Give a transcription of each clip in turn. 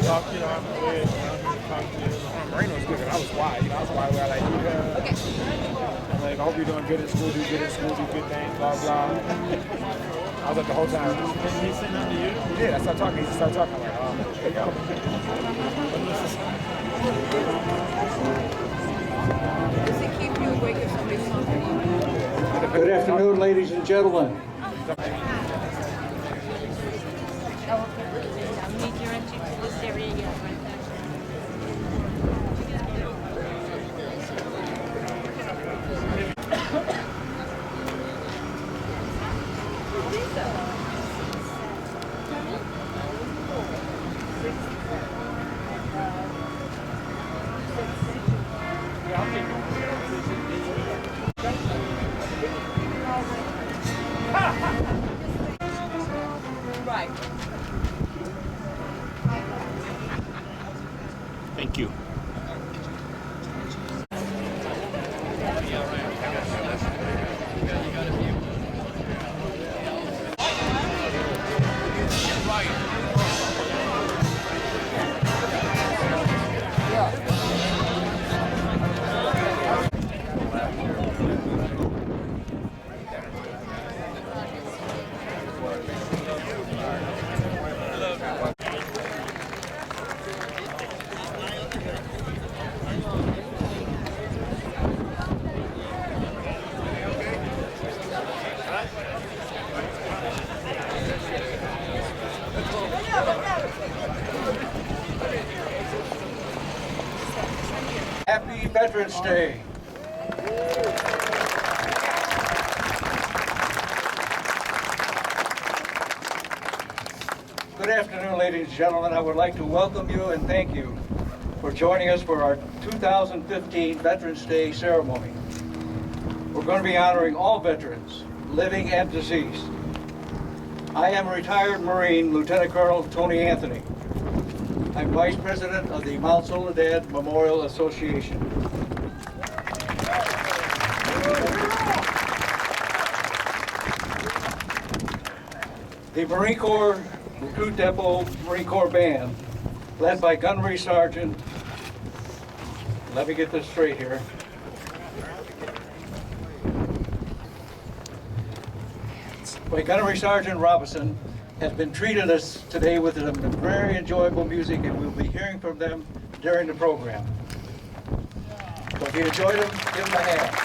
Talk, you know, I'm good. Marine was good, I was wide. You know, I was wide where I like, okay. I'm like, I hope you're doing good in school, do good in school, do good things, blah, blah. I was like the whole time. Did he send that to you? He did. I started talking. He just started talking. I'm like, oh, there you go. Does it keep you awake if somebody's talking? Good afternoon, ladies and gentlemen. Need your entry to this area right there. Right. Thank you. Happy Veterans Day. Good afternoon, ladies and gentlemen. I would like to welcome you and thank you for joining us for our 2015 Veterans Day ceremony. We're going to be honoring all veterans, living and deceased. I am retired Marine Lieutenant Colonel Tony Anthony. I'm Vice President of the Mount Soledad Memorial Association. The Marine Corps Recruit Depot Marine Corps Band, led by Gunnery Sergeant, let me get this straight here, by Gunnery Sergeant Robinson, has been treated us today with some very enjoyable music, and we'll be hearing from them during the program. So if you enjoyed them, give them a hand.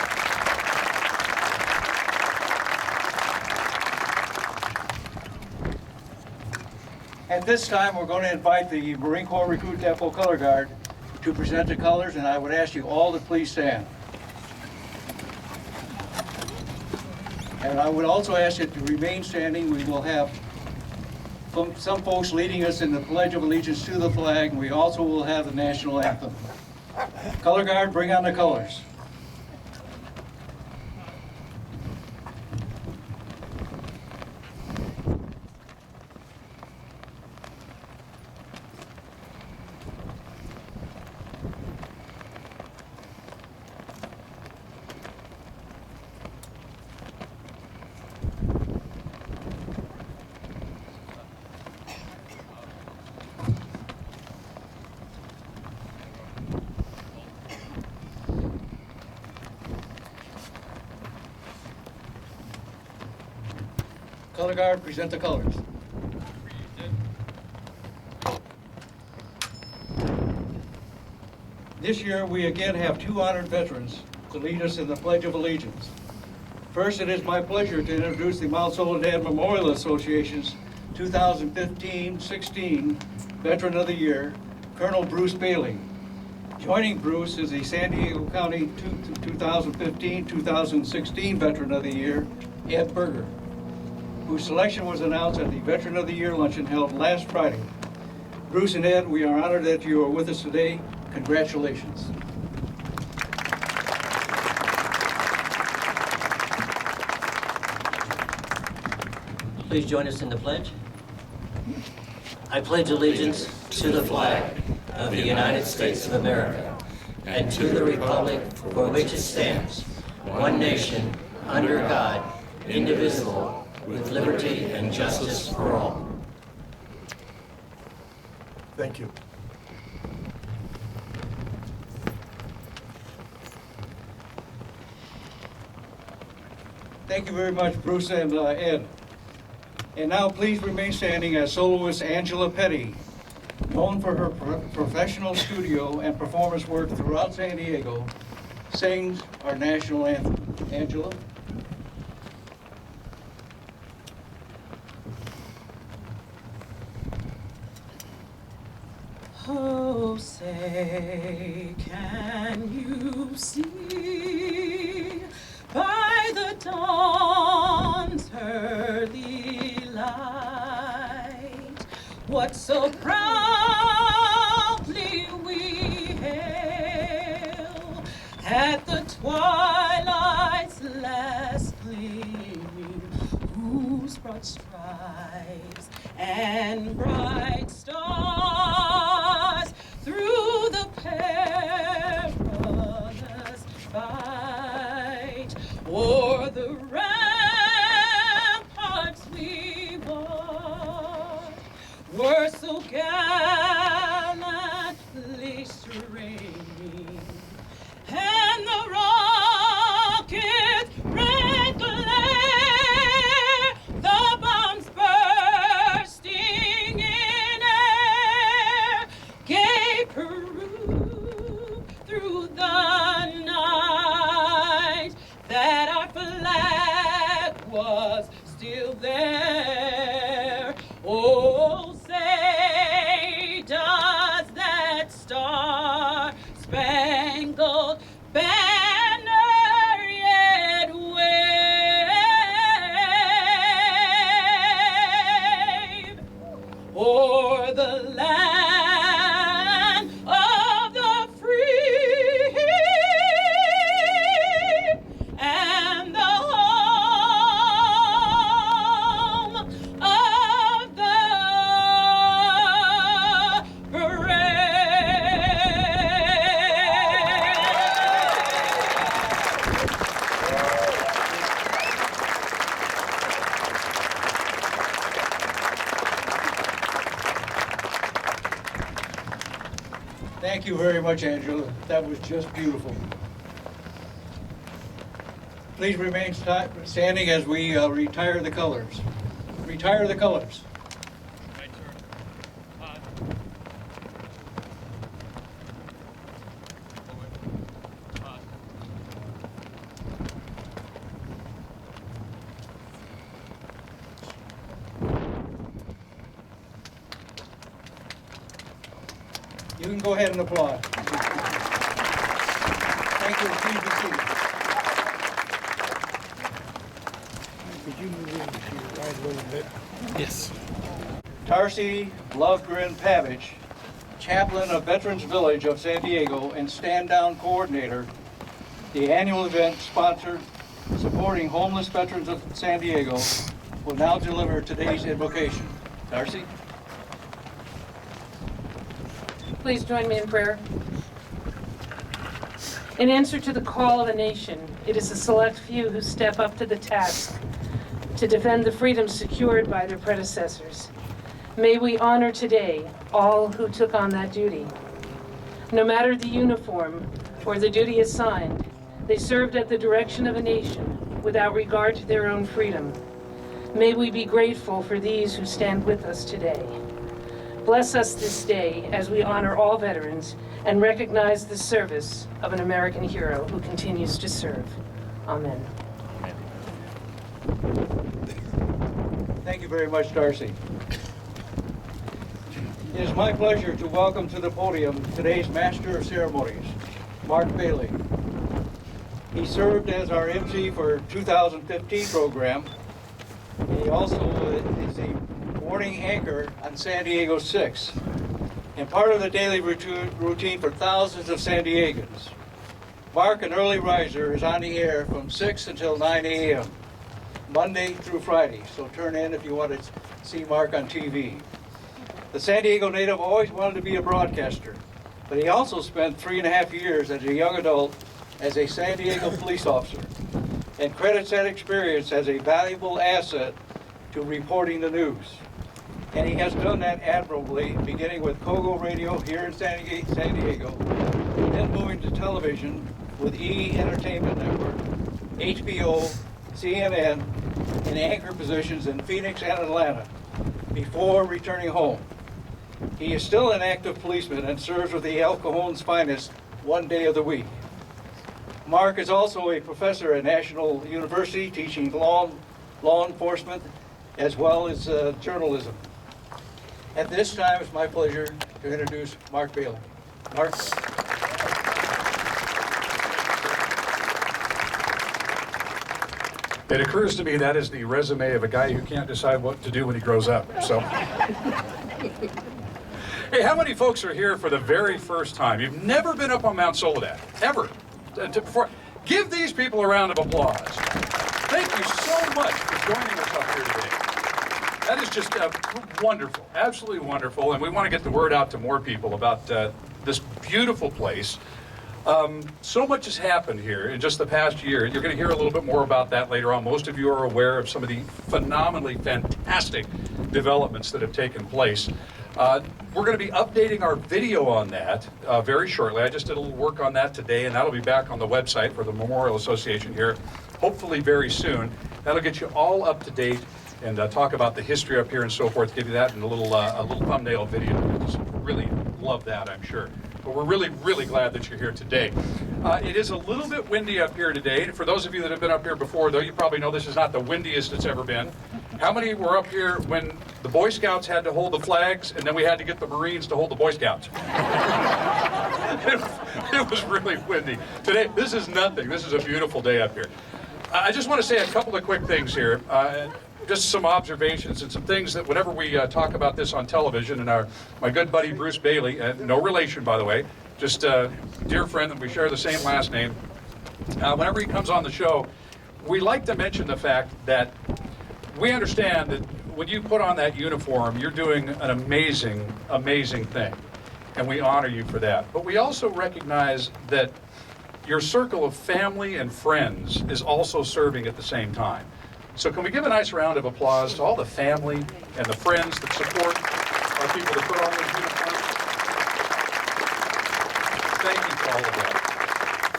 At this time, we're going to invite the Marine Corps Recruit Depot Color Guard to present the colors, and I would ask you all to please stand. And I would also ask you to remain standing. We will have some folks leading us in the Pledge of Allegiance to the flag, and we also will have the national anthem. Color Guard, bring on the colors. Color Guard, present the colors. This year, we again have two honored veterans to lead us in the Pledge of Allegiance. First, it is my pleasure to introduce the Mount Soledad Memorial Association's 2015-16 Veteran of the Year, Colonel Bruce Bailey. Joining Bruce is the San Diego County 2015-2016 Veteran of the Year, Ed Berger, whose selection was announced at the Veteran of the Year luncheon held last Friday. Bruce and Ed, we are honored that you are with us today. Congratulations. Please join us in the pledge. I pledge allegiance to the flag of the United States of America and to the republic for which it stands, one nation, under God, indivisible, with liberty and justice for all. Thank you. Thank you very much, Bruce and Ed. And now please remain standing as soloist Angela Petty, known for her professional studio and performance work throughout San Diego, sings our national anthem. Angela? Oh, say, can you see by the dawn's early light what so proudly we hail at the twilight's last gleaming, whose broad stripes and bright stars through the perilous fight o'er the ramparts we watched were so gallantly streaming, and the rocket's red glare, the bombs bursting in air, gave proof through the night that our flag was still there. Oh, say, does that star-spangled banner yet wave o'er the land of the free and the home of the brave? Thank you very much, Angela. That was just beautiful. Please remain standing as we retire the colors. Retire the colors. Right turn. Todd. Forward. Todd. You can go ahead and applaud. Thank you. Please be seated. Could you move in to your right a little bit? Yes. Darcy Lovegren Tavitch, Chaplain of Veterans Village of San Diego and Stand Down Coordinator, the annual event sponsor supporting homeless veterans of San Diego, will now deliver today's invocation. Darcy? Please join me in prayer. In answer to the call of a nation, it is a select few who step up to the task to defend the freedoms secured by their predecessors. May we honor today all who took on that duty. No matter the uniform or the duty assigned, they served at the direction of a nation without regard to their own freedom. May we be grateful for these who stand with us today. Bless us this day as we honor all veterans and recognize the service of an American hero who continues to serve. Amen. Thank you very much, Darcy. It is my pleasure to welcome to the podium today's Master of Ceremonies, Mark Bailey. He served as our MC for 2015 program. He also is the morning anchor on San Diego 6 and part of the daily routine for thousands of San Diegans. Mark, an early riser, is on the air from 6 until 9 a.m. Monday through Friday, so turn in if you want to see Mark on TV. The San Diego native always wanted to be a broadcaster, but he also spent 3.5 years as a young adult as a San Diego police officer and credits that experience as a valuable asset to reporting the news. and he has done that admirably, beginning with Kogo Radio here in San Diego, then moving to television with E! Entertainment Network, HBO, CNN, in anchor positions in Phoenix and Atlanta, before returning home. He is still an active policeman and serves with the El Cajon's finest one day of the week. Mark is also a professor at National University teaching law enforcement as well as journalism. At this time, it's my pleasure to introduce Mark Bailey. Mark. It occurs to me that is the resume of a guy who can't decide what to do when he grows up. So, hey, how many folks are here for the very first time? You've never been up on Mount Soledad, ever. Give these people a round of applause. Thank you so much for joining us up here today. That is just wonderful, absolutely wonderful, and we want to get the word out to more people about this beautiful place. So much has happened here in just the past year. You're going to hear a little bit more about that later on. Most of you are aware of some of the phenomenally fantastic developments that have taken place. We're going to be updating our video on that very shortly. I just did a little work on that today, and that'll be back on the website for the Memorial Association here, hopefully very soon. That'll get you all up to date and talk about the history up here and so forth, give you that in a little thumbnail video. You'll just really love that, I'm sure. But we're really, really glad that you're here today. It is a little bit windy up here today. For those of you that have been up here before, though, you probably know this is not the windiest it's ever been. How many were up here when the Boy Scouts had to hold the flags and then we had to get the Marines to hold the Boy Scouts? It was really windy. Today, this is nothing. This is a beautiful day up here. I just want to say a couple of quick things here. Just some observations and some things that whenever we talk about this on television, and my good buddy Bruce Bailey, no relation by the way, just a dear friend that we share the same last name, whenever he comes on the show, we like to mention the fact that we understand that when you put on that uniform, you're doing an amazing, amazing thing, and we honor you for that. But we also recognize that your circle of family and friends is also serving at the same time. So can we give a nice round of applause to all the family and the friends that support our people that put on those uniforms? Thank you for all of that.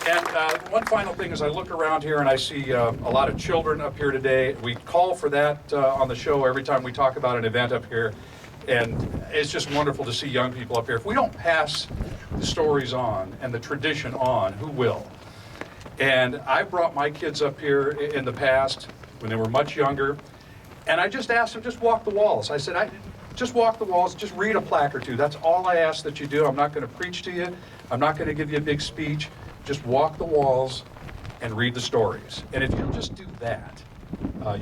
And one final thing, as I look around here and I see a lot of children up here today, we call for that on the show every time we talk about an event up here. And it's just wonderful to see young people up here. If we don't pass the stories on and the tradition on, who will? And I brought my kids up here in the past when they were much younger, and I just asked them, just walk the walls. I said, just walk the walls, just read a plaque or two. That's all I ask that you do. I'm not going to preach to you. I'm not going to give you a big speech. Just walk the walls and read the stories. And if you'll just do that,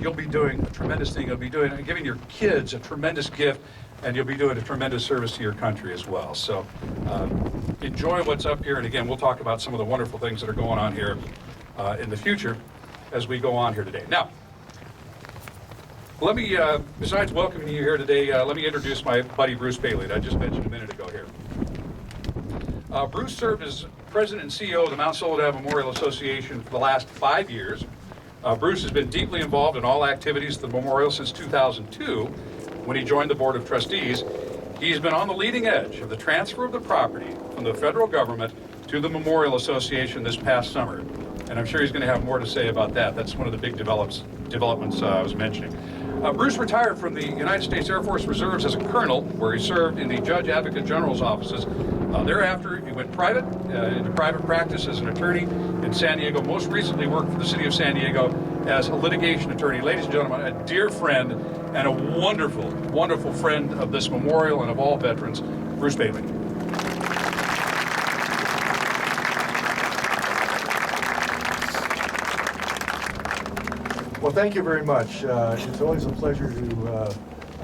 you'll be doing a tremendous thing. You'll be giving your kids a tremendous gift, and you'll be doing a tremendous service to your country as well. So enjoy what's up here. And again, we'll talk about some of the wonderful things that are going on here in the future as we go on here today. Now, let me, besides welcoming you here today, let me introduce my buddy Bruce Bailey that I just mentioned a minute ago here. Bruce served as president and CEO of the Mount Soledad Memorial Association for the last 5 years. Bruce has been deeply involved in all activities of the memorial since 2002, when he joined the Board of Trustees. He's been on the leading edge of the transfer of the property from the federal government to the Memorial Association this past summer. And I'm sure he's going to have more to say about that. That's one of the big developments I was mentioning. Bruce retired from the United States Air Force Reserves as a colonel, where he served in the Judge Advocate General's offices. Thereafter, he went private, into private practice as an attorney in San Diego. Most recently worked for the city of San Diego as a litigation attorney. Ladies and gentlemen, a dear friend and a wonderful, wonderful friend of this memorial and of all veterans, Bruce Bailey. Well, thank you very much. It's always a pleasure to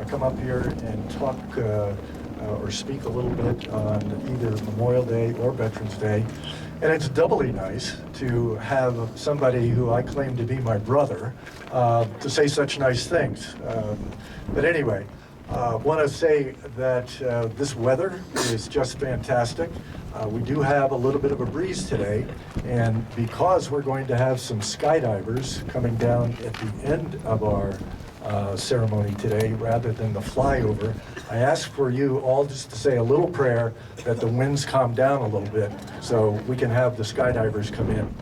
come up here and talk or speak a little bit on either Memorial Day or Veterans Day. And it's doubly nice to have somebody who I claim to be my brother to say such nice things. But anyway, I want to say that this weather is just fantastic. We do have a little bit of a breeze today, and because we're going to have some skydivers coming down at the end of our ceremony today rather than the flyover. I ask for you all just to say a little prayer that the winds calm down a little bit so we can have the skydivers come in.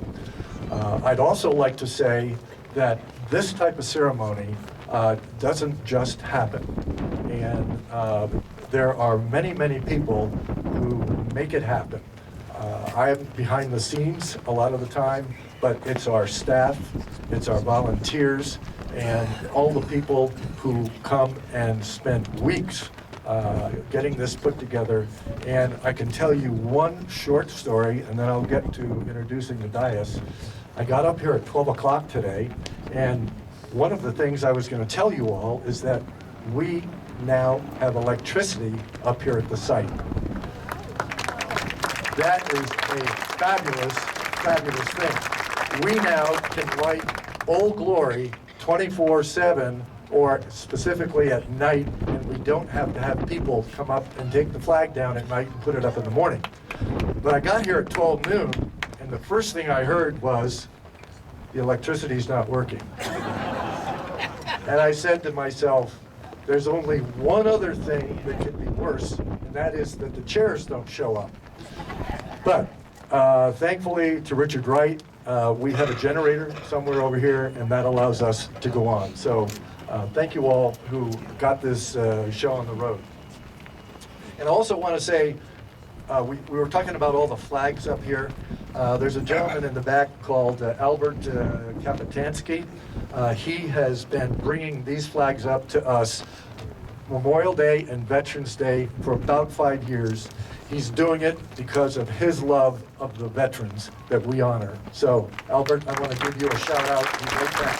I'd also like to say that this type of ceremony doesn't just happen. And there are many, many people who make it happen. I'm behind the scenes a lot of the time, but it's our staff, it's our volunteers, and all the people who come and spend weeks getting this put together. And I can tell you one short story, and then I'll get to introducing the dais. I got up here at 12 o'clock today, and one of the things I was going to tell you all is that we now have electricity up here at the site. That is a fabulous, fabulous thing. We now can light Old Glory 24/7, or specifically at night, and we don't have to have people come up and take the flag down at night and put it up in the morning. But I got here at 12 noon, and the first thing I heard was, the electricity's not working. And I said to myself, there's only one other thing that could be worse, and that is that the chairs don't show up. But thankfully to Richard Wright, we have a generator somewhere over here, and that allows us to go on. So thank you all who got this show on the road. And I also want to say, we were talking about all the flags up here. There's a gentleman in the back called Albert Kapitansky. He has been bringing these flags up to us Memorial Day and Veterans Day for about 5 years. He's doing it because of his love of the veterans that we honor. So, Albert, I want to give you a shout out. He's right back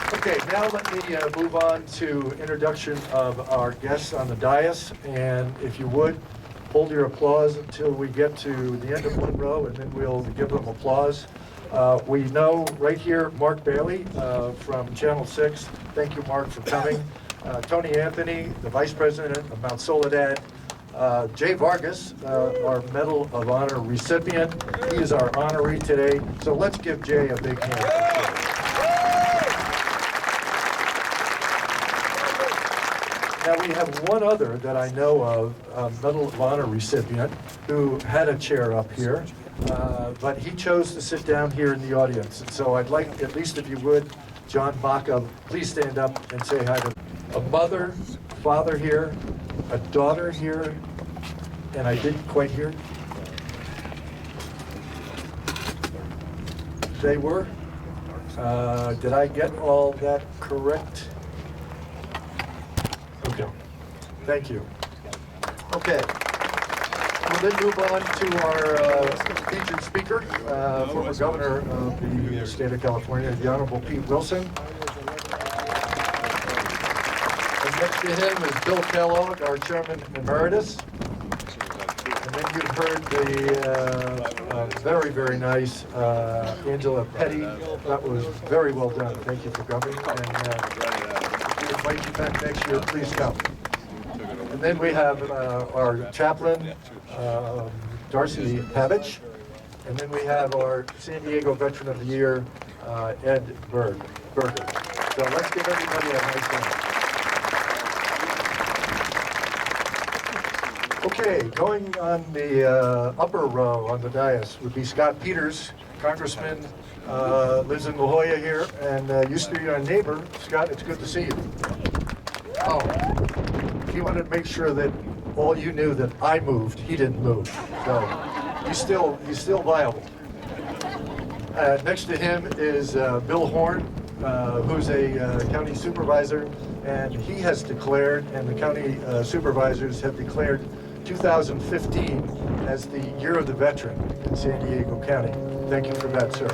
here. Okay, now let me move on to introduction of our guests on the dais. And if you would, hold your applause until we get to the end of one row, and then we'll give them applause. We know right here Mark Bailey from Channel 6. Thank you, Mark, for coming. Tony Anthony, the Vice President of Mount Soledad. Jay Vargas, our Medal of Honor recipient. He is our honoree today. So let's give Jay a big hand. Now we have one other that I know of, a Medal of Honor recipient, who had a chair up here, but he chose to sit down here in the audience. And so I'd like, at least if you would, John Baca, please stand up and say hi to a mother, father here, a daughter here, and I didn't quite hear. They were? Did I get all that correct? Okay, thank you. Okay, we'll then move on to our featured speaker, former governor of the state of California, the Honorable Pete Wilson. And next to him is Bill Kellogg, our Chairman Emeritus. And then you've heard the very, very nice Angela Petty. That was very well done. Thank you for coming. And we invite you back next year. Please come. And then we have our chaplain, Darcy Tavitch. And then we have our San Diego Veteran of the Year, Ed Berger. So let's give everybody a nice hand. Okay, going on the upper row on the dais would be Scott Peters, Congressman, lives in La Jolla here, and used to be our neighbor. Scott, it's good to see you. Oh, he wanted to make sure that all you knew that I moved, he didn't move. So he's still viable. Next to him is Bill Horn, who's a county supervisor, and he has declared, and the county supervisors have declared 2015 as the Year of the Veteran in San Diego County. Thank you for that, sir.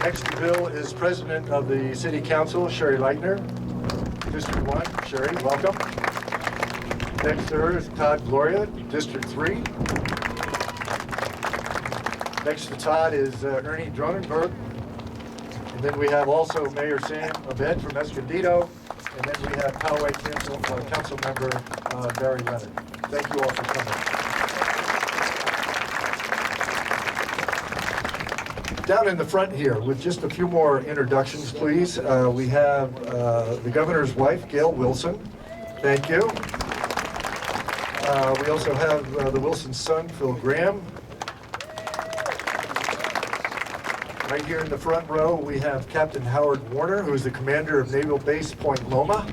Next to Bill is President of the City Council, Sherri Lightner. District 1, Sherri, welcome. Next to her is Todd Gloria, District 3. Next to Todd is Ernie Dronenberg. And then we have also Mayor Sam Abed from Escondido. And then we have Poway Council Member Leonard. Thank you all for coming. Down in the front here, with just a few more introductions, please. We have the governor's wife, Gail Wilson. Thank you. We also have the Wilson's son, Phil Graham. Right here in the front row, we have Captain Howard Warner, who is the commander of Naval Base Point Loma.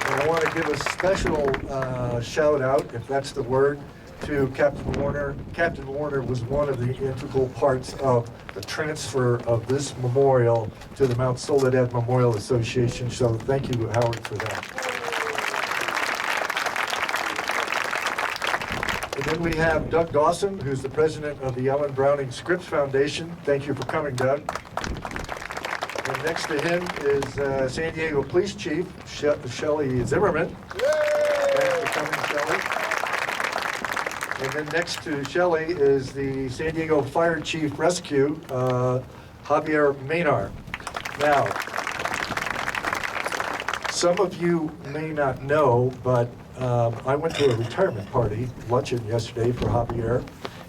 And I want to give a special shout out, if that's the word, to Captain Warner. Captain Warner was one of the integral parts of the transfer of this memorial to the Mount Soledad Memorial Association, so thank you, Howard, for that. And then we have Doug Dawson, who's the president of the Ellen Browning Scripps Foundation. Thank you for coming, Doug. And next to him is San Diego Police Chief, Shelley Zimmerman. Thanks for coming, Shelley. And then next to Shelley is the San Diego Fire Chief Rescue, Javier Maynard. Now, some of you may not know, but I went to a retirement party, luncheon yesterday for Javier,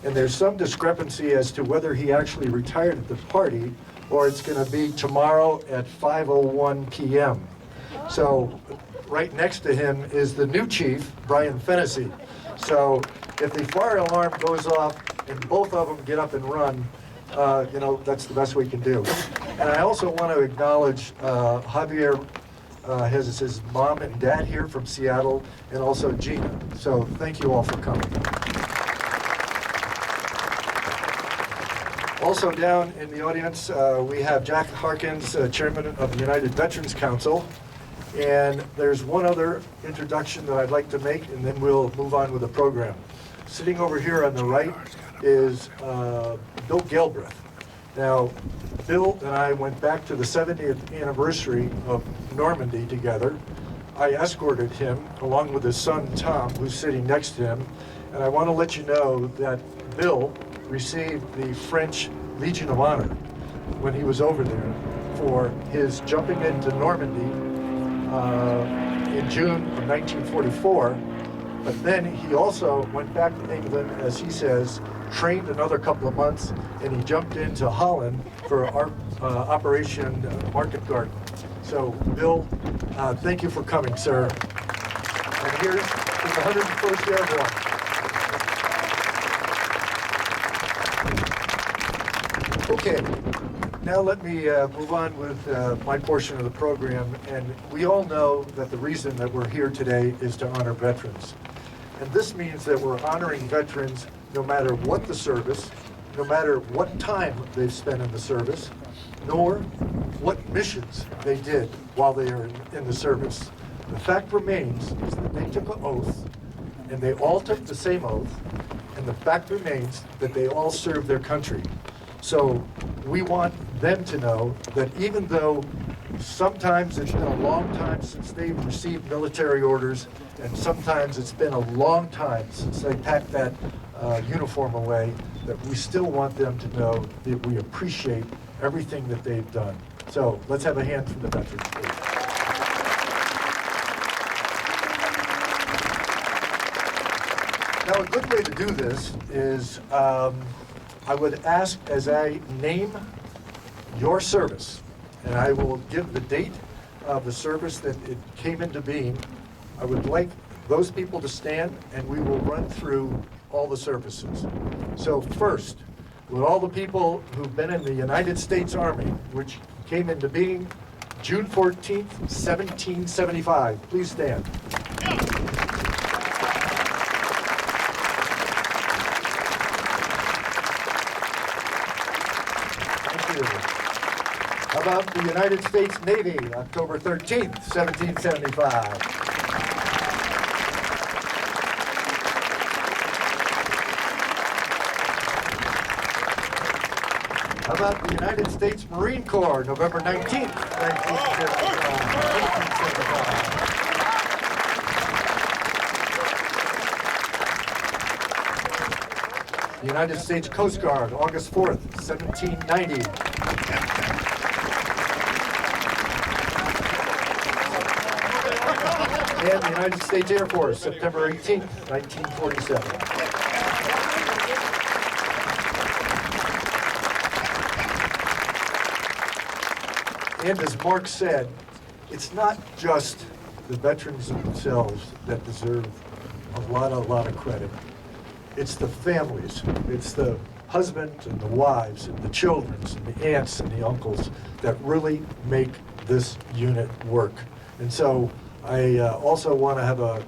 and there's some discrepancy as to whether he actually retired at the party or it's going to be tomorrow at 5:01 p.m. So right next to him is the new chief, Brian Fennessy. So if the fire alarm goes off and both of them get up and run, you know, that's the best we can do. And I also want to acknowledge Javier has his mom and dad here from Seattle, and also Gina. So thank you all for coming. Also down in the audience, we have Jack Harkins, chairman of the United Veterans Council. And there's one other introduction that I'd like to make, and then we'll move on with the program. Sitting over here on the right is Bill Galbraith. Now, Bill and I went back to the 70th anniversary of Normandy together. I escorted him along with his son Tom, who's sitting next to him. And I want to let you know that Bill received the French Legion of Honor when he was over there for his jumping into Normandy in June of 1944. But then he also went back to England, as he says, trained another couple of months, and he jumped into Holland for our Operation Market Garden. So, Bill, thank you for coming, sir. And here's the 101st Airborne. Okay, now let me move on with my portion of the program. And we all know that the reason that we're here today is to honor veterans. And this means that we're honoring veterans no matter what the service, no matter what time they've spent in the service, nor what missions they did while they are in the service. The fact remains is that they took an oath, and they all took the same oath, and the fact remains that they all served their country. So we want them to know that even though sometimes it's been a long time since they've received military orders, and sometimes it's been a long time since they packed that uniform away, that we still want them to know that we appreciate everything that they've done. So let's have a hand for the veterans, please. Now, a good way to do this is I would ask, as I name your service, and I will give the date of the service that it came into being, I would like those people to stand, and we will run through all the services. So first, with all the people who've been in the United States Army, which came into being June 14th, 1775. Please stand. Thank you. How about the United States Navy, October 13th, 1775? How about the United States Marine Corps, November 19th, 1975. The United States Coast Guard, August 4th, 1790. And the United States Air Force, September 18th, 1947. And as Mark said, it's not just the veterans themselves that deserve a lot of credit. It's the families. It's the husbands and the wives and the children and the aunts and the uncles that really make this unit work. And so I also want to have a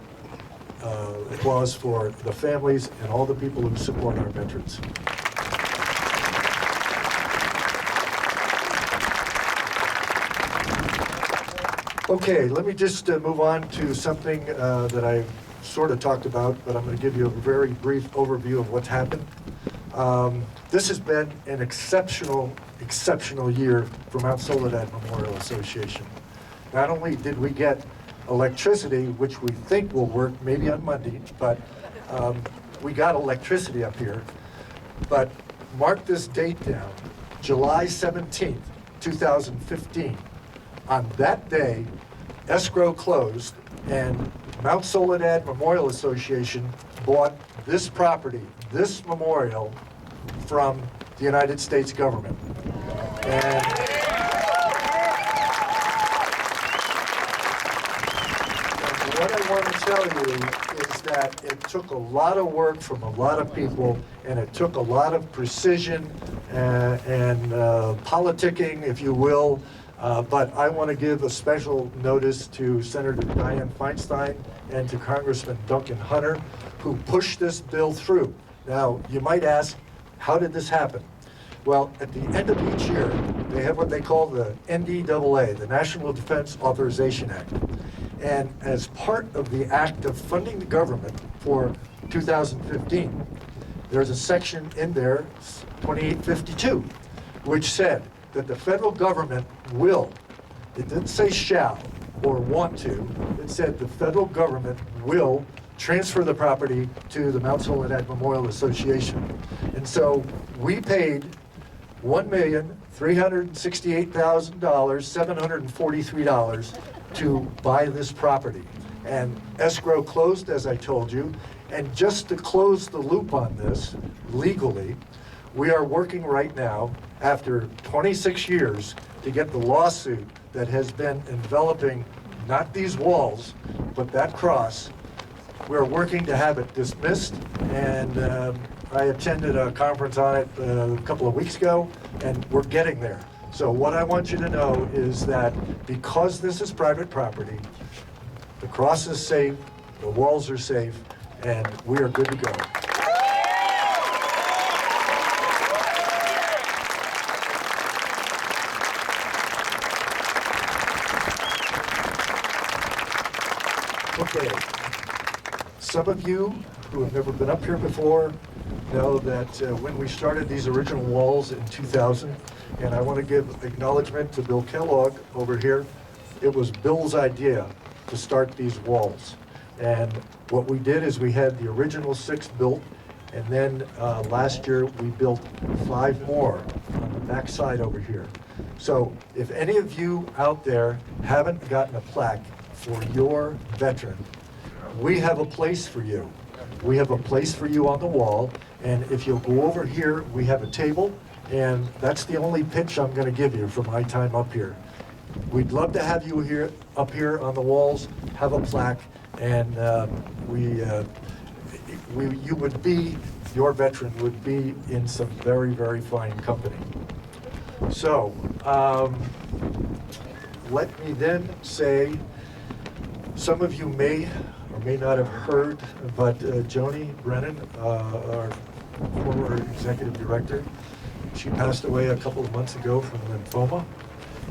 applause for the families and all the people who support our veterans. Okay, let me just move on to something that I sort of talked about, but I'm going to give you a very brief overview of what's happened. This has been an exceptional year for Mount Soledad Memorial Association. Not only did we get electricity, which we think will work maybe on Monday, but we got electricity up here. But mark this date down, July 17th, 2015. On that day, escrow closed and Mount Soledad Memorial Association bought this property, this memorial, from the United States government. And what I want to tell you is that it took a lot of work from a lot of people, and it took a lot of precision and politicking, if you will. But I want to give a special notice to Senator Dianne Feinstein and to Congressman Duncan Hunter, who pushed this bill through. Now, you might ask, how did this happen? Well, at the end of each year, they have what they call the NDAA, the National Defense Authorization Act. And as part of the act of funding the government for 2015, there's a section in there, 2852, which said that the federal government will, it didn't say shall or want to, it said the federal government will transfer the property to the Mount Soledad Memorial Association. And so we paid $1,368,743 to buy this property. And escrow closed, as I told you. And just to close the loop on this legally, we are working right now, after 26 years, to get the lawsuit that has been enveloping not these walls, but that cross. We're working to have it dismissed, and I attended a conference on it a couple of weeks ago, and we're getting there. So what I want you to know is that because this is private property, the cross is safe, the walls are safe, and we are good to go. Okay, some of you who have never been up here before know that when we started these original walls in 2000, and I want to give acknowledgement to Bill Kellogg over here, it was Bill's idea to start these walls. And what we did is we had the original 6 built, and then last year we built 5 more on the back side over here. So if any of you out there haven't gotten a plaque for your veteran, we have a place for you. We have a place for you on the wall, and if you'll go over here, we have a table, and that's the only pitch I'm going to give you for my time up here. We'd love to have you here, up here on the walls, have a plaque, and you would be, your veteran would be in some very, very fine company. So, let me then say, some of you may or may not have heard, but Joni Brennan, our former executive director, she passed away a couple of months ago from lymphoma,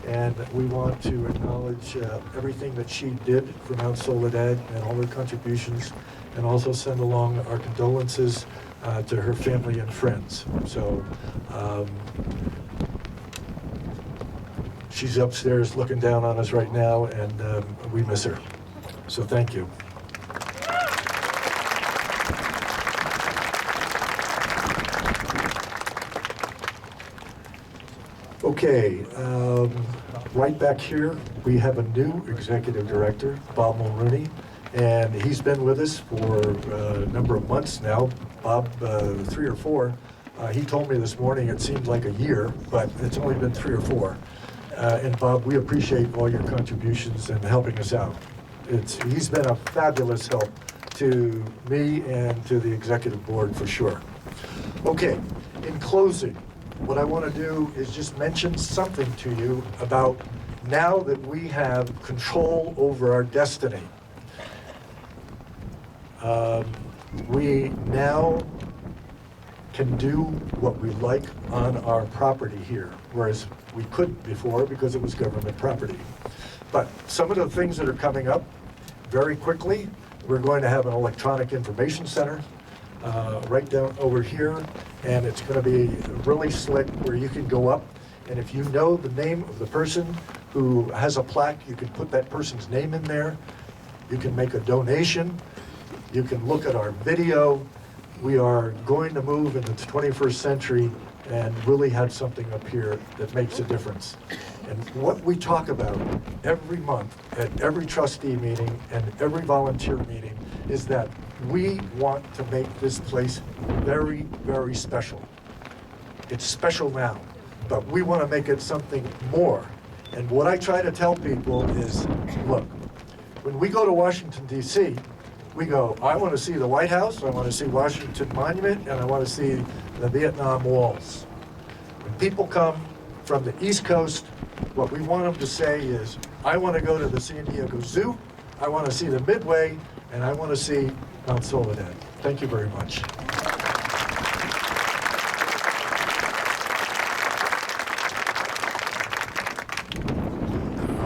and we want to acknowledge everything that she did for Mount Soledad and all her contributions, and also send along our condolences to her family and friends. So she's upstairs looking down on us right now, and we miss her. So thank you. Okay, right back here, we have a new executive director, Bob Mulrooney, and he's been with us for a number of months now. Bob, 3 or 4. He told me this morning it seemed like a year, but it's only been 3 or 4. And Bob, we appreciate all your contributions and helping us out. He's been a fabulous help to me and to the executive board for sure. Okay, in closing, what I want to do is just mention something to you about now that we have control over our destiny. We now can do what we like on our property here, whereas we couldn't before because it was government property. But some of the things that are coming up very quickly, we're going to have an electronic information center right down over here, and it's going to be really slick where you can go up, and if you know the name of the person who has a plaque, you can put that person's name in there. You can make a donation. You can look at our video. We are going to move into the 21st century and really have something up here that makes a difference. And what we talk about every month at every trustee meeting and every volunteer meeting is that we want to make this place very, very special. It's special now, but we want to make it something more. And what I try to tell people is, look, when we go to Washington, D.C., we go, I want to see the White House, I want to see Washington Monument, and I want to see the Vietnam walls. When people come from the East Coast, what we want them to say is, I want to go to the San Diego Zoo, I want to see the Midway, and I want to see Mount Soledad. Thank you very much.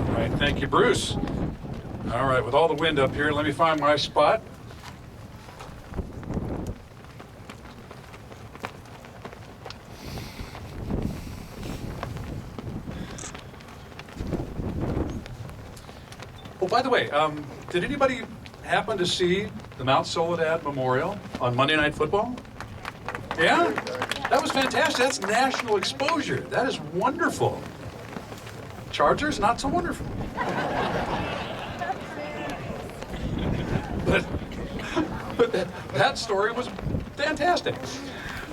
All right, thank you, Bruce. All right, with all the wind up here, let me find my spot. Oh, by the way, did anybody happen to see the Mount Soledad Memorial on Monday Night Football? Yeah? That was fantastic. That's national exposure. That is wonderful. Chargers, not so wonderful. But that story was fantastic.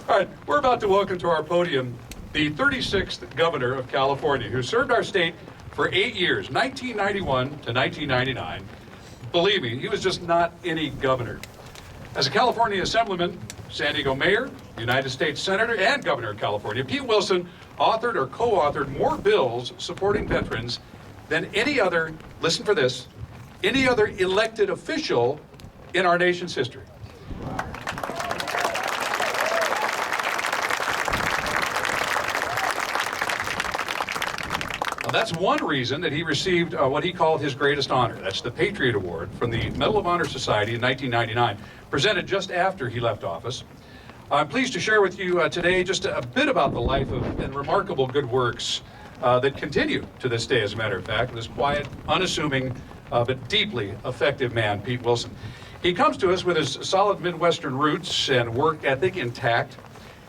All right, we're about to welcome to our podium the 36th governor of California, who served our state for 8 years, 1991 to 1999. Believe me, he was just not any governor. As a California Assemblyman, San Diego Mayor, United States Senator, and Governor of California, Pete Wilson authored or co-authored more bills supporting veterans than any other, listen for this, any other elected official in our nation's history. Now, that's one reason that he received what he called his greatest honor. That's the Patriot Award from the Medal of Honor Society in 1999, presented just after he left office. I'm pleased to share with you today just a bit about the life of and remarkable good works that continue to this day, as a matter of fact, this quiet, unassuming, but deeply effective man, Pete Wilson. He comes to us with his solid Midwestern roots and work ethic intact.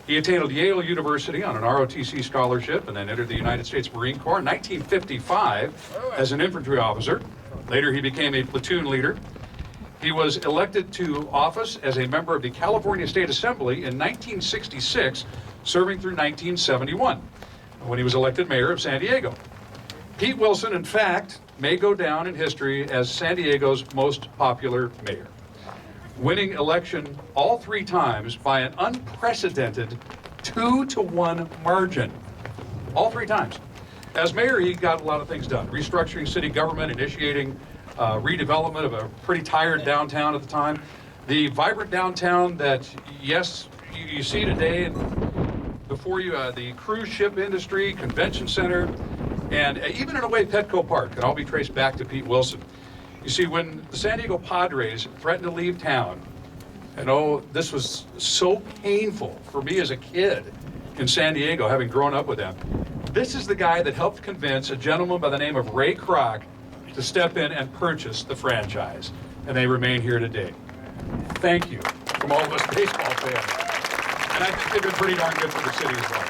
He attended Yale University on an ROTC scholarship and then entered the United States Marine Corps in 1955 as an infantry officer. Later, he became a platoon leader. He was elected to office as a member of the California State Assembly in 1966, serving through 1971, when he was elected mayor of San Diego. Pete Wilson, in fact, may go down in history as San Diego's most popular mayor, winning election all 3 times by an unprecedented 2-to-1 margin. All 3 times. As mayor, he got a lot of things done, restructuring city government, initiating redevelopment of a pretty tired downtown at the time. The vibrant downtown that, yes, you see today, and before you, the cruise ship industry, convention center, and even in a way, Petco Park can all be traced back to Pete Wilson. You see, when the San Diego Padres threatened to leave town, and oh, this was so painful for me as a kid in San Diego, having grown up with them. This is the guy that helped convince a gentleman by the name of Ray Kroc to step in and purchase the franchise, and they remain here today. Thank you from all of us baseball fans. And I think they've been pretty darn good for the city as well.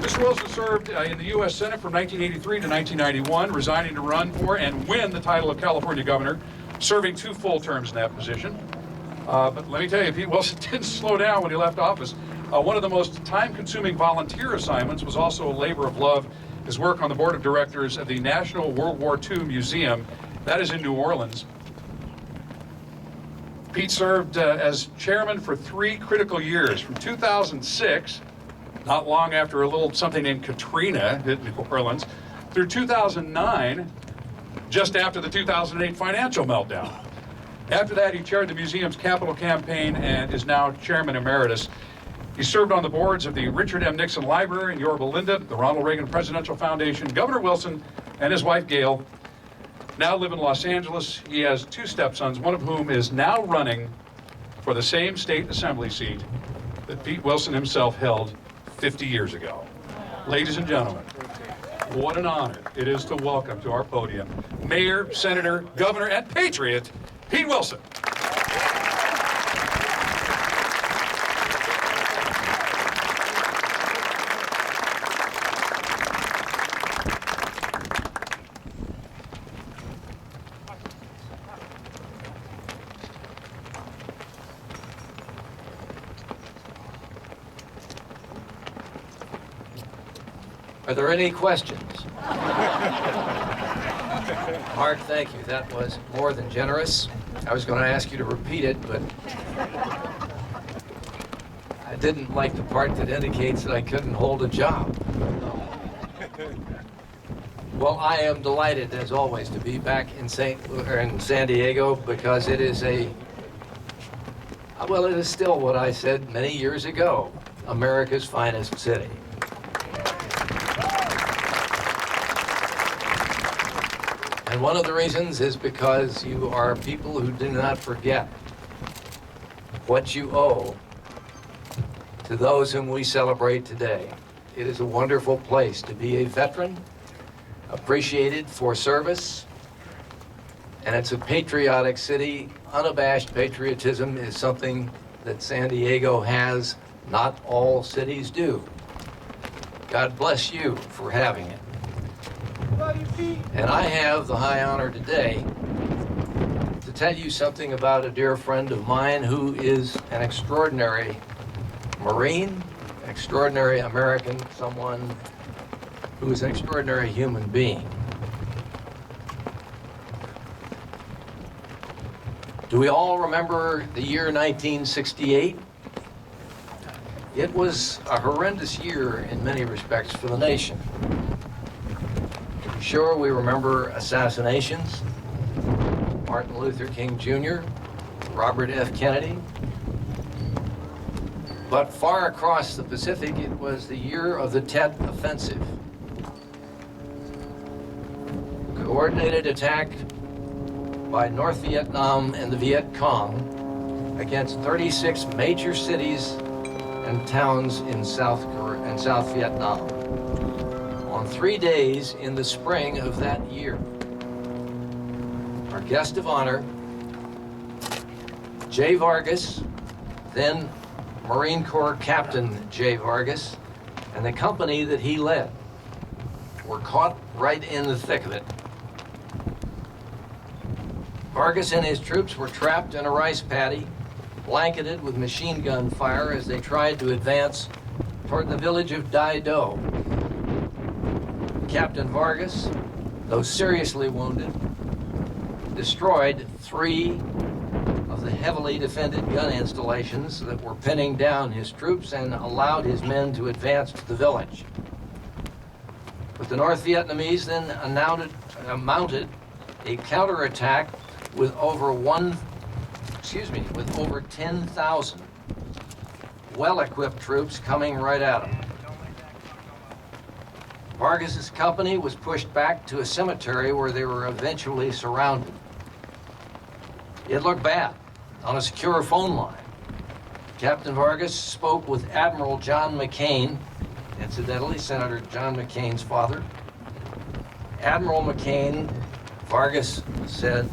Mr. Wilson served in the U.S. Senate from 1983 to 1991, resigning to run for and win the title of California governor, serving 2 full terms in that position. But let me tell you, Pete Wilson didn't slow down when he left office. One of the most time-consuming volunteer assignments was also a labor of love his work on the board of directors of the National World War II Museum. That is in New Orleans. Pete served as chairman for 3 critical years, from 2006, not long after a little something named Katrina hit New Orleans, through 2009, just after the 2008 financial meltdown. After that, he chaired the museum's capital campaign and is now chairman emeritus. He served on the boards of the Richard M. Nixon Library in Yorba Linda, the Ronald Reagan Presidential Foundation, Governor Wilson, and his wife Gail. Now live in Los Angeles. He has 2 stepsons, one of whom is now running for the same state assembly seat that Pete Wilson himself held 50 years ago. Ladies and gentlemen, what an honor it is to welcome to our podium Mayor, Senator, Governor, and Patriot, Pete Wilson. Are there any questions? Mark, thank you. That was more than generous. I was going to ask you to repeat it, but I didn't like the part that indicates that I couldn't hold a job. Well, I am delighted, as always, to be back in San Diego, because it is it is still what I said many years ago, America's finest city. And one of the reasons is because you are people who do not forget what you owe to those whom we celebrate today. It is a wonderful place to be a veteran, appreciated for service, and it's a patriotic city. Unabashed patriotism is something that San Diego has, not all cities do. God bless you for having it. And I have the high honor today to tell you something about a dear friend of mine who is an extraordinary Marine, an extraordinary American, someone who is an extraordinary human being. Do we all remember the year 1968? It was a horrendous year in many respects for the nation. Sure, we remember assassinations, Martin Luther King Jr., Robert F. Kennedy. But far across the Pacific, it was the year of the Tet Offensive. Coordinated attack by North Vietnam and the Viet Cong against 36 major cities and towns in South Vietnam. On 3 days in the spring of that year. Our guest of honor, J. Vargas, then Marine Corps Captain J. Vargas, and the company that he led were caught right in the thick of it. Vargas and his troops were trapped in a rice paddy, blanketed with machine gun fire as they tried to advance toward the village of Dai Do. Captain Vargas, though seriously wounded, destroyed 3 of the heavily defended gun installations that were pinning down his troops and allowed his men to advance to the village. But the North Vietnamese then mounted a counterattack with over 10,000 well-equipped troops coming right at them. Vargas's company was pushed back to a cemetery where they were eventually surrounded. It looked bad. On a secure phone line, Captain Vargas spoke with Admiral John McCain, incidentally, Senator John McCain's father. Admiral McCain, Vargas said,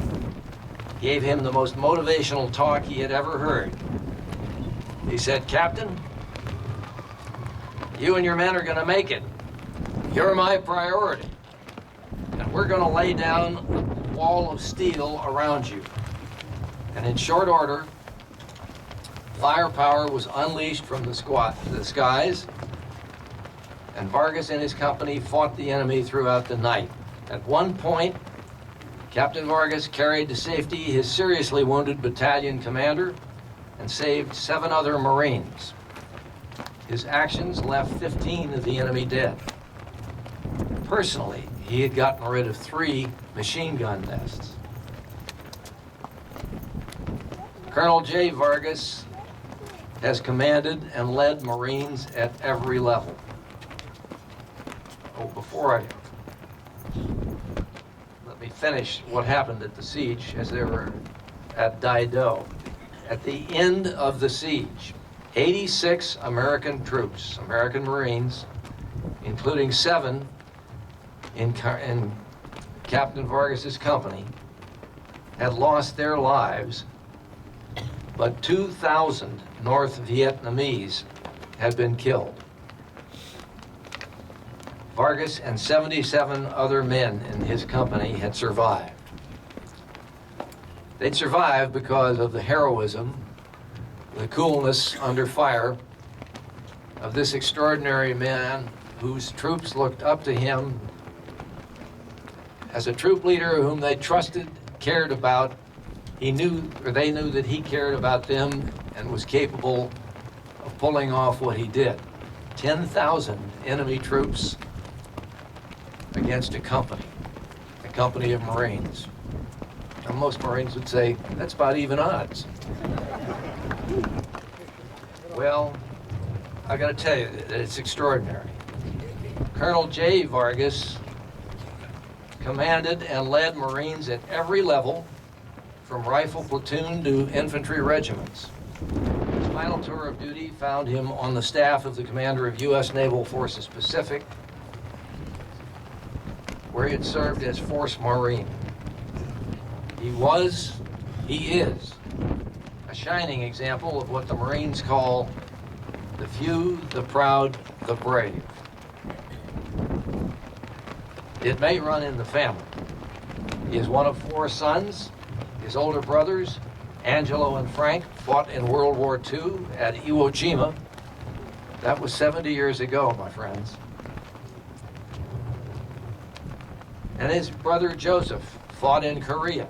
gave him the most motivational talk he had ever heard. He said, "Captain, you and your men are going to make it. You're my priority. And we're going to lay down a wall of steel around you." And in short order, firepower was unleashed from the skies. and Vargas and his company fought the enemy throughout the night. At one point, Captain Vargas carried to safety his seriously wounded battalion commander and saved 7 other Marines. His actions left 15 of the enemy dead. Personally, he had gotten rid of 3 machine gun nests. Colonel J. Vargas has commanded and led Marines at every level. Oh, let me finish what happened at the siege as they were at Dido. At the end of the siege, 86 American troops, American Marines, including 7 in Captain Vargas's company, had lost their lives, but 2,000 North Vietnamese had been killed. Vargas and 77 other men in his company had survived. They'd survived because of the heroism, the coolness under fire of this extraordinary man whose troops looked up to him as a troop leader whom they trusted, cared about. They knew that he cared about them and was capable of pulling off what he did. 10,000 enemy troops against a company of Marines. And most Marines would say, that's about even odds. Well, I gotta tell you that it's extraordinary. Colonel J. Vargas commanded and led Marines at every level, from rifle platoon to infantry regiments. His final tour of duty found him on the staff of the commander of U.S. Naval Forces Pacific, where he had served as Force Marine. He is a shining example of what the Marines call the few, the proud, the brave. It may run in the family. He is one of 4 sons. His older brothers, Angelo and Frank, fought in World War II at Iwo Jima. That was 70 years ago, my friends. And his brother Joseph fought in Korea.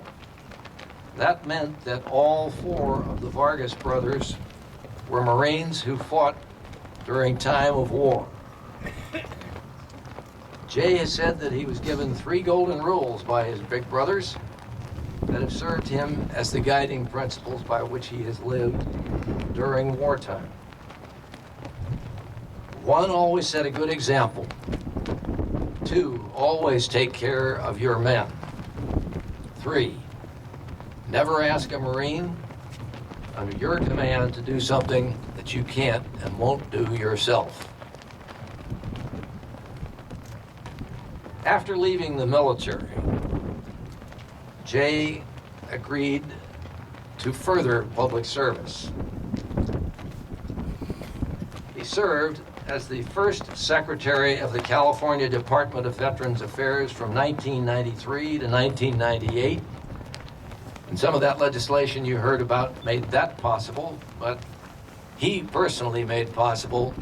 That meant that all 4 of the Vargas brothers were Marines who fought during time of war. Jay has said that he was given 3 golden rules by his big brothers that have served him as the guiding principles by which he has lived during wartime. 1, always set a good example. 2, always take care of your men. 3, never ask a Marine under your command to do something that you can't and won't do yourself. After leaving the military, Jay agreed to further public service. He served as the first Secretary of the California Department of Veterans Affairs from 1993 to 1998. And some of that legislation you heard about made that possible, but he personally made possible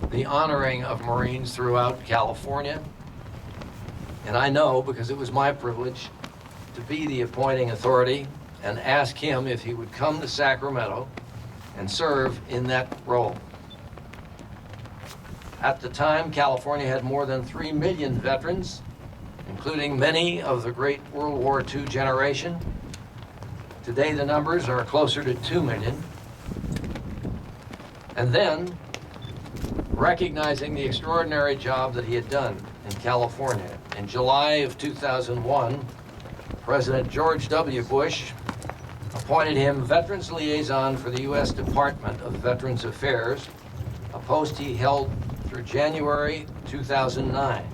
the honoring of Marines throughout California. And I know, because it was my privilege to be the appointing authority and ask him if he would come to Sacramento and serve in that role. At the time, California had more than 3 million veterans, including many of the great World War II generation. Today, the numbers are closer to 2 million. And then, recognizing the extraordinary job that he had done in California, in July of 2001, President George W. Bush appointed him Veterans Liaison for the U.S. Department of Veterans Affairs, a post he held through January 2009.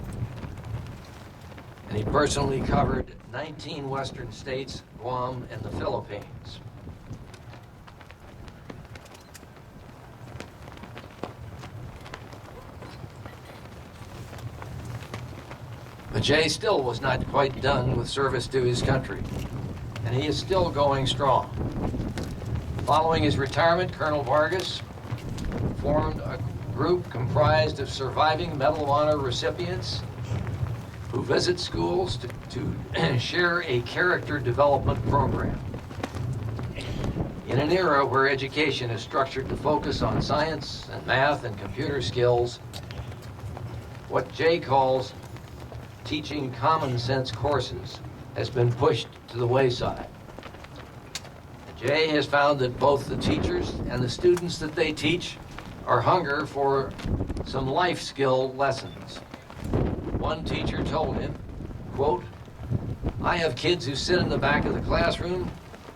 And he personally covered 19 Western states, Guam, and the Philippines. But Jay still was not quite done with service to his country, and he is still going strong. Following his retirement, Colonel Vargas formed group comprised of surviving Medal of Honor recipients who visit schools to share a character development program. In an era where education is structured to focus on science and math and computer skills, what Jay calls teaching common sense courses has been pushed to the wayside. Jay has found that both the teachers and the students that they teach are hungry for some life skill lessons. One teacher told him, quote, "I have kids who sit in the back of the classroom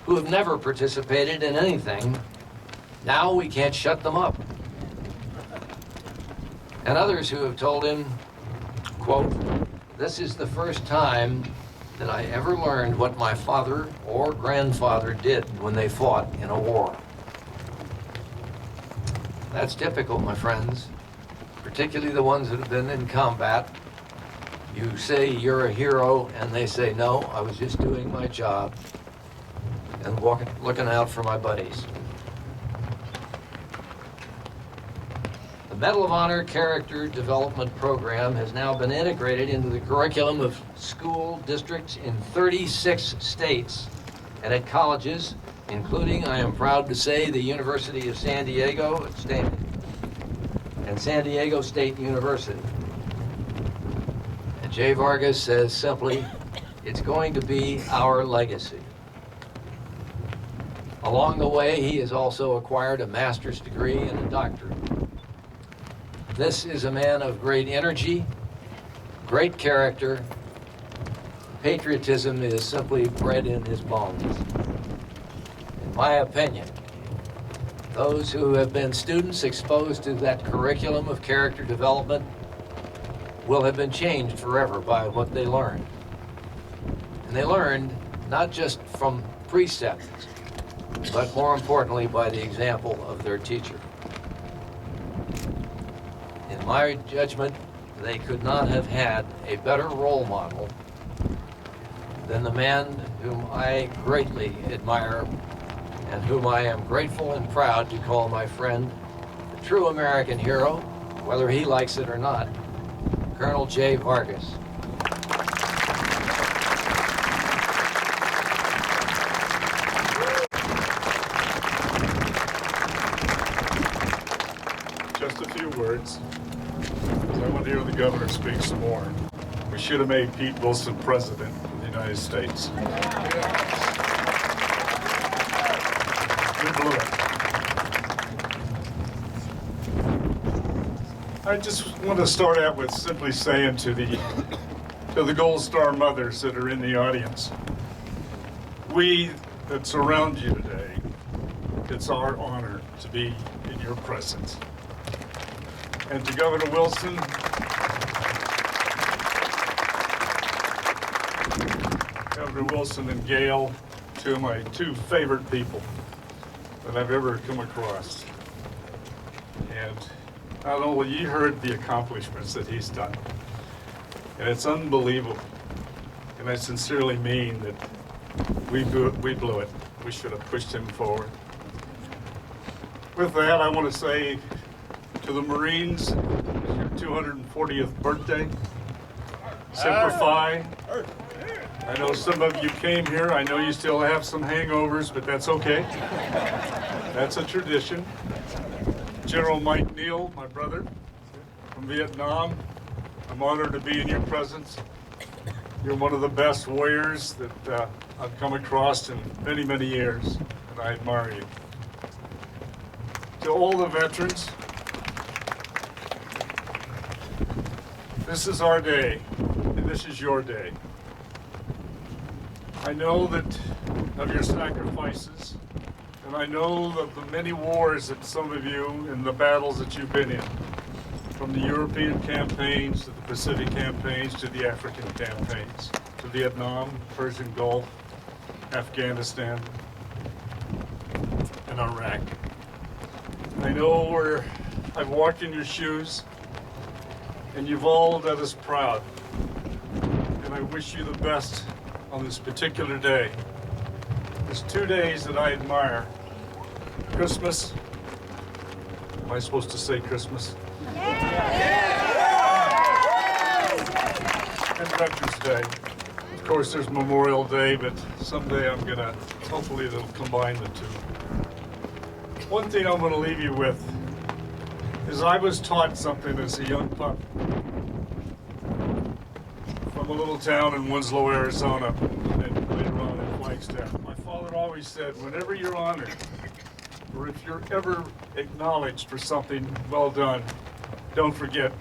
who have never participated in anything. Now we can't shut them up." And others who have told him, quote, "This is the first time that I ever learned what my father or grandfather did when they fought in a war." That's typical, my friends, particularly the ones that have been in combat. You say you're a hero, and they say, "No, I was just doing my job and looking out for my buddies." The Medal of Honor Character Development Program has now been integrated into the curriculum of school districts in 36 states and at colleges, including, I am proud to say, the University of San Diego and San Diego State University. And Jay Vargas says simply, it's going to be our legacy. Along the way, he has also acquired a master's degree and a doctorate. This is a man of great energy, great character. Patriotism is simply bred in his bones. In my opinion, those who have been students exposed to that curriculum of character development will have been changed forever by what they learned. And they learned not just from precepts, but more importantly by the example of their teacher. In my judgment, they could not have had a better role model than the man whom I greatly admire and whom I am grateful and proud to call my friend, the true American hero, whether he likes it or not, Colonel Jay Vargas. Just a few words. I want to hear the governor speak some more. We should have made Pete Wilson president of the United States. We blew it. I just want to start out with simply saying to the Gold Star mothers that are in the audience, we that surround you today, it's our honor to be in your presence. And to Governor Wilson, Governor Wilson and Gail, two of my two favorite people that I've ever come across. And not only you heard the accomplishments that he's done, and it's unbelievable. And I sincerely mean that we blew it. We should have pushed him forward. With that, I want to say to the Marines, it's your 240th birthday. Semper Fi. I know some of you came here. I know you still have some hangovers, but that's okay. That's a tradition. General Mike Neal, my brother from Vietnam, I'm honored to be in your presence. You're one of the best warriors that I've come across in many, many years, and I admire you. To all the veterans, this is our day, and this is your day. I know that of your sacrifices, and I know of the many wars that some of you, and the battles that you've been in, from the European campaigns to the Pacific campaigns to the African campaigns, to Vietnam, Persian Gulf, Afghanistan, and Iraq. I know I've walked in your shoes, and you've all done us proud. And I wish you the best on this particular day. There's 2 days that I admire. Christmas. Am I supposed to say Christmas? And Veterans Day. Of course, there's Memorial Day, but someday I'm gonna, hopefully they'll combine the two. One thing I'm gonna leave you with is I was taught something as a young pup from a little town in Winslow, Arizona, and later on in Flagstaff. My father always said, whenever you're honored, or if you're ever acknowledged for something well done, don't forget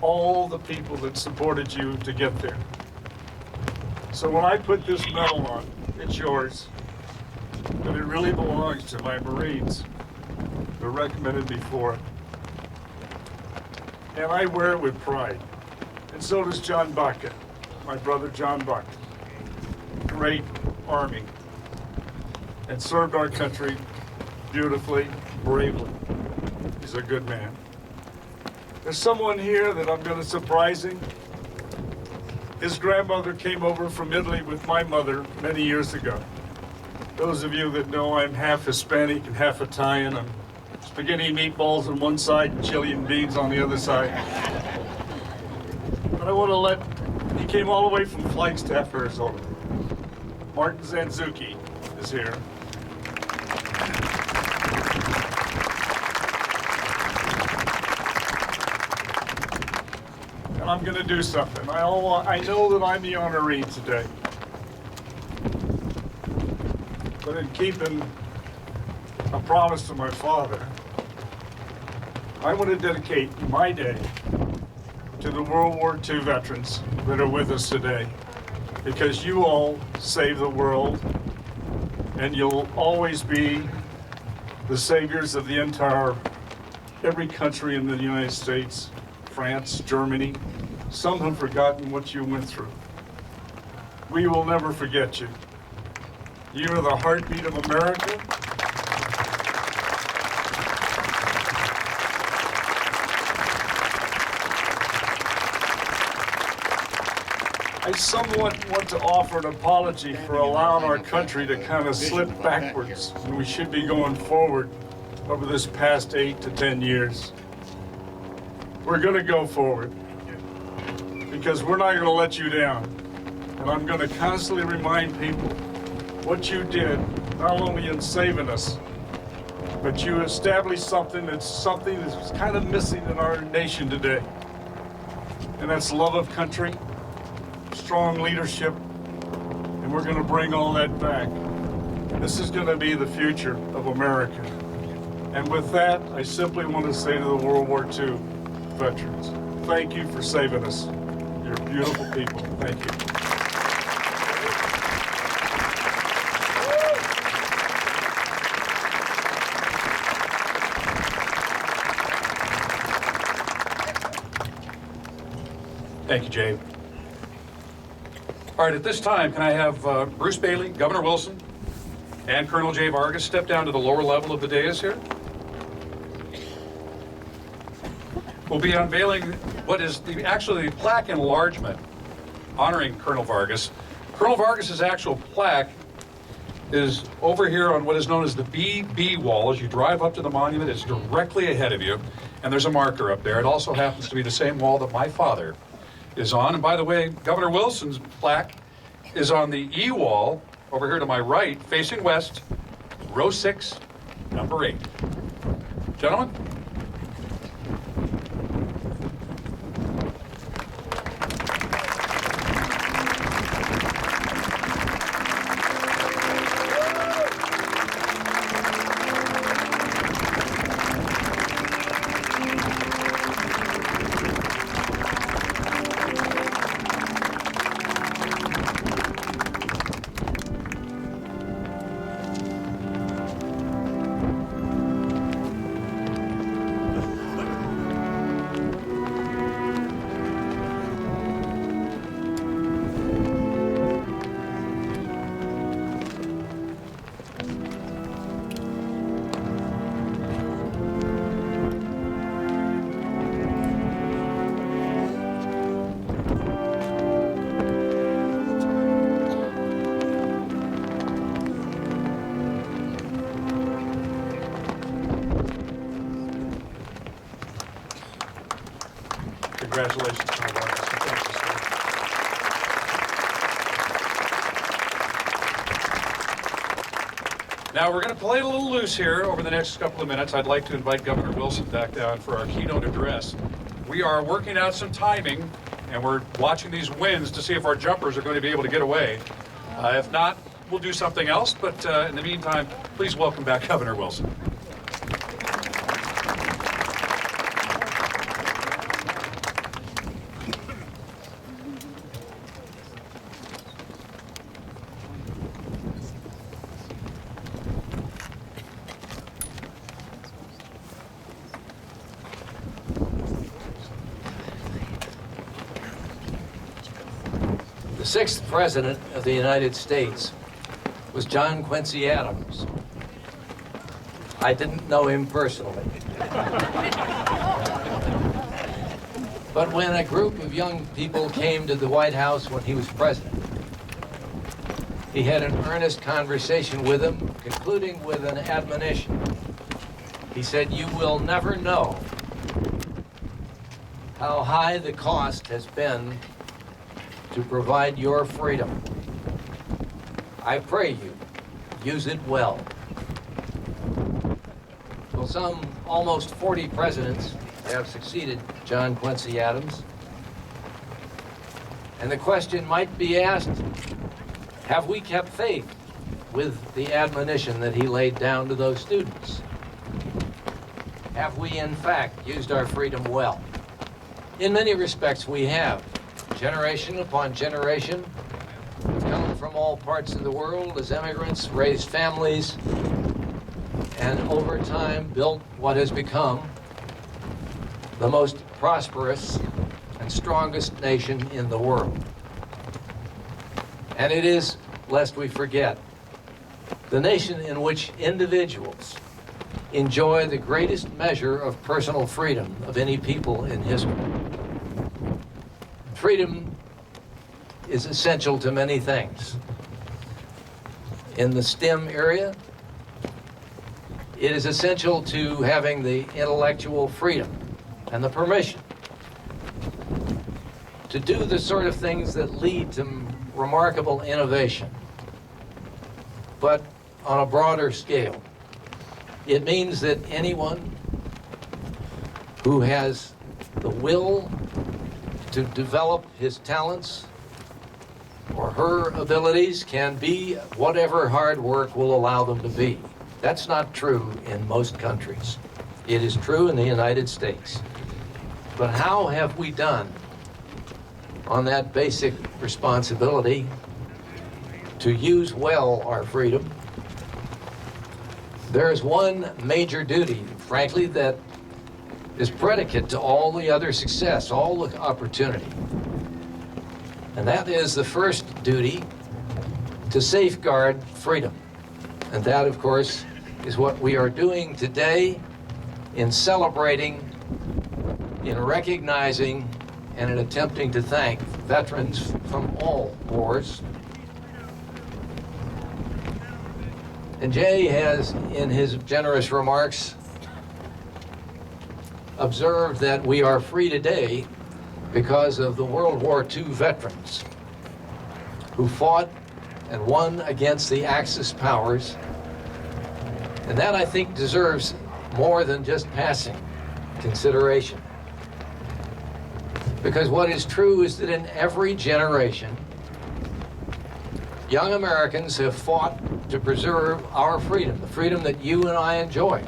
all the people that supported you to get there. So when I put this medal on, it's yours, but it really belongs to my Marines who recommended me for it. And I wear it with pride. And so does John Baca, my brother John Baca. Great Army. And served our country beautifully, bravely. He's a good man. There's someone here that I'm gonna surprise him. His grandmother came over from Italy with my mother many years ago. Those of you that know I'm half Hispanic and half Italian. I'm spaghetti meatballs on one side and chili and beans on the other side. But I want to he came all the way from Flagstaff, Arizona. Martin Zanzuki is here. And I'm going to do something. I know that I'm the honoree today. But in keeping a promise to my father, I want to dedicate my day to the World War II veterans that are with us today, because you all saved the world, and you'll always be the saviors of the every country in the United States, France, Germany. Some have forgotten what you went through. We will never forget you. You are the heartbeat of America. I somewhat want to offer an apology for allowing our country to kind of slip backwards when we should be going forward over this past 8 to 10 years. We're going to go forward because we're not going to let you down. And I'm going to constantly remind people what you did, not only in saving us, but you established something that's kind of missing in our nation today. And that's love of country, strong leadership, and we're going to bring all that back. This is going to be the future of America. And with that, I simply want to say to the World War II veterans, thank you for saving us. You're beautiful people. Thank you. Thank you, Jay. All right, at this time, can I have Bruce Bailey, Governor Wilson, and Colonel Jay Vargas step down to the lower level of the dais here? We'll be unveiling what is actually the plaque enlargement honoring Colonel Vargas. Colonel Vargas's actual plaque is over here on what is known as the BB wall. As you drive up to the monument, it's directly ahead of you, and there's a marker up there. It also happens to be the same wall that my father is on. And by the way, Governor Wilson's plaque is on the E wall over here to my right, facing west, row 6, number 8. Gentlemen. Congratulations, Colonel Vargas. And thank you, sir. Now, we're going to play a little loose here over the next couple of minutes. I'd like to invite Governor Wilson back down for our keynote address. We are working out some timing, and we're watching these winds to see if our jumpers are going to be able to get away. If not, we'll do something else. But in the meantime, please welcome back Governor Wilson. The sixth President of the United States was John Quincy Adams. I didn't know him personally. But when a group of young people came to the White House when he was president, he had an earnest conversation with them, concluding with an admonition. He said, "You will never know how high the cost has been to provide your freedom. I pray you use it well." Well, some almost 40 presidents have succeeded John Quincy Adams. And the question might be asked, have we kept faith with the admonition that he laid down to those students? Have we, in fact, used our freedom well? In many respects, we have. Generation upon generation, we've come from all parts of the world as immigrants, raised families, and over time built what has become the most prosperous and strongest nation in the world. And it is, lest we forget, the nation in which individuals enjoy the greatest measure of personal freedom of any people in history. Freedom is essential to many things. In the STEM area, it is essential to having the intellectual freedom and the permission to do the sort of things that lead to remarkable innovation, but on a broader scale. It means that anyone who has the will to develop his talents or her abilities can be whatever hard work will allow them to be. That's not true in most countries. It is true in the United States. But how have we done on that basic responsibility to use well our freedom? There is one major duty, frankly, that is predicate to all the other success, all the opportunity. And that is the first duty, to safeguard freedom. And that, of course, is what we are doing today in celebrating, in recognizing, and in attempting to thank veterans from all wars. And Jay has, in his generous remarks, observed that we are free today because of the World War II veterans who fought and won against the Axis powers. And that, I think, deserves more than just passing consideration. Because what is true is that in every generation, young Americans have fought to preserve our freedom, the freedom that you and I enjoy.